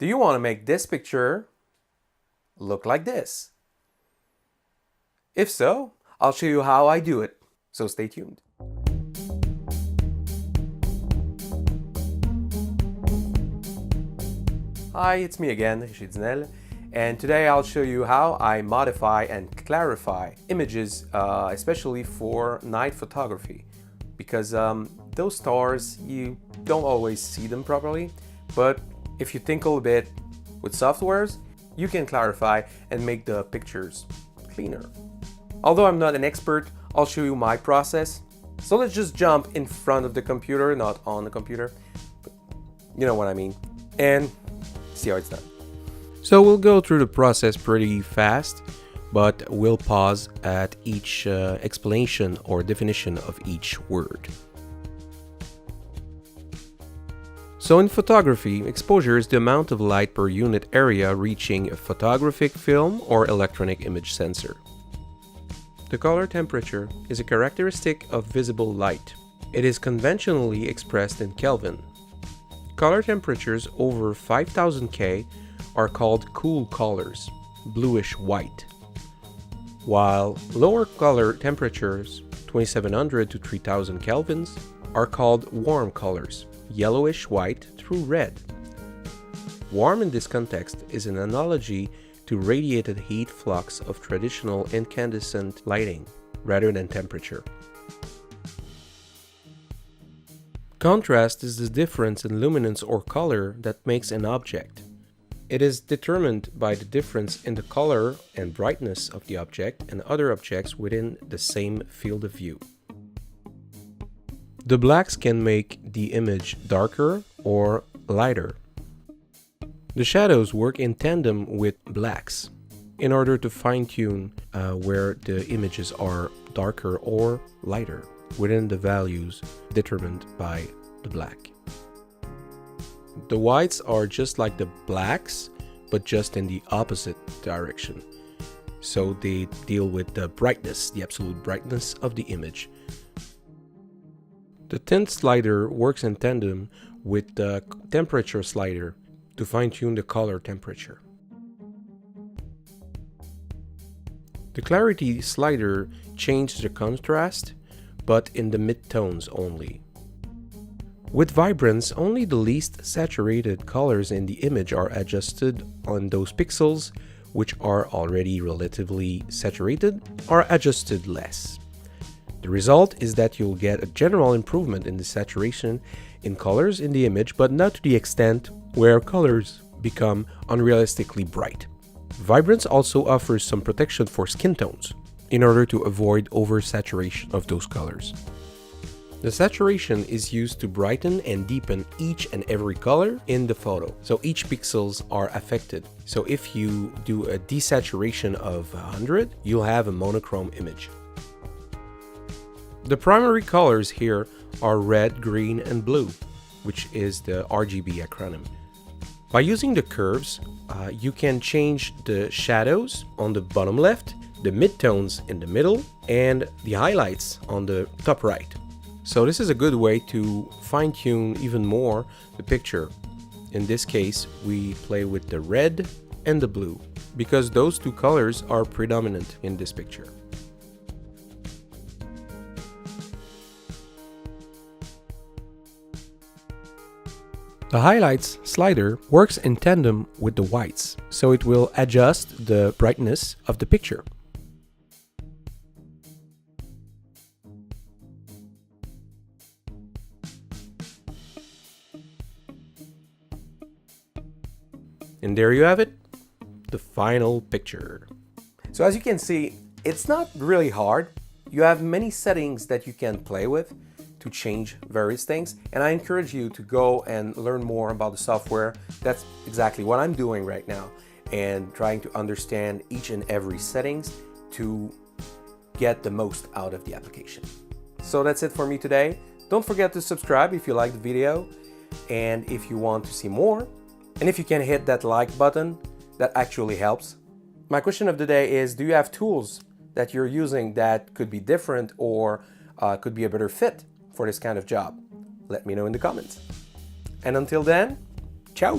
Do you want to make this picture look like this? If so, I'll show you how I do it, so stay tuned. Hi, it's me again, Richard, and today I'll show you how I modify and clarify images, especially for night photography, because those stars, you don't always see them properly, but if you tinkle a bit with softwares, you can clarify and make the pictures cleaner. Although I'm not an expert, I'll show you my process. So let's just jump in front of the computer, not on the computer, but you know what I mean, and see how it's done. So we'll go through the process pretty fast, but we'll pause at each explanation or definition of each word. So in photography, exposure is the amount of light per unit area reaching a photographic film or electronic image sensor. The color temperature is a characteristic of visible light. It is conventionally expressed in Kelvin. Color temperatures over 5000 K are called cool colors, bluish white, while lower color temperatures, 2700 to 3000 Kelvins, are called warm colors, yellowish white through red. Warm in this context is an analogy to radiated heat flux of traditional incandescent lighting rather than temperature. Contrast is the difference in luminance or color that makes an object. It is determined by the difference in the color and brightness of the object and other objects within the same field of view. The blacks can make the image darker or lighter. The shadows work in tandem with blacks in order to fine-tune where the images are darker or lighter within the values determined by the black. The whites are just like the blacks, but just in the opposite direction. So they deal with the brightness, the absolute brightness of the image. The tint slider works in tandem with the temperature slider to fine-tune the color temperature. The clarity slider changes the contrast, but in the mid-tones only. With vibrance, only the least saturated colors in the image are adjusted on those pixels which are already relatively saturated are adjusted less. The result is that you'll get a general improvement in the saturation in colors in the image, but not to the extent where colors become unrealistically bright. Vibrance also offers some protection for skin tones in order to avoid oversaturation of those colors. The saturation is used to brighten and deepen each and every color in the photo, so each pixels are affected. So if you do a desaturation of 100, you'll have a monochrome image. The primary colors here are red, green, and blue, which is the RGB acronym. By using the curves, you can change the shadows on the bottom left, the midtones in the middle, and the highlights on the top right. So this is a good way to fine-tune even more the picture. In this case, we play with the red and the blue, because those two colors are predominant in this picture. The highlights slider works in tandem with the whites, so it will adjust the brightness of the picture. And there you have it, the final picture. So as you can see, it's not really hard. You have many settings that you can play with to change various things, and I encourage you to go and learn more about the software. That's exactly what I'm doing right now, and trying to understand each and every settings to get the most out of the application. So that's it for me today. Don't forget to subscribe if you like the video, and if you want to see more, and if you can hit that like button, that actually helps. My question of the day is, do you have tools that you're using that could be different or could be a better fit for this kind of job? Let me know in the comments. And until then, ciao!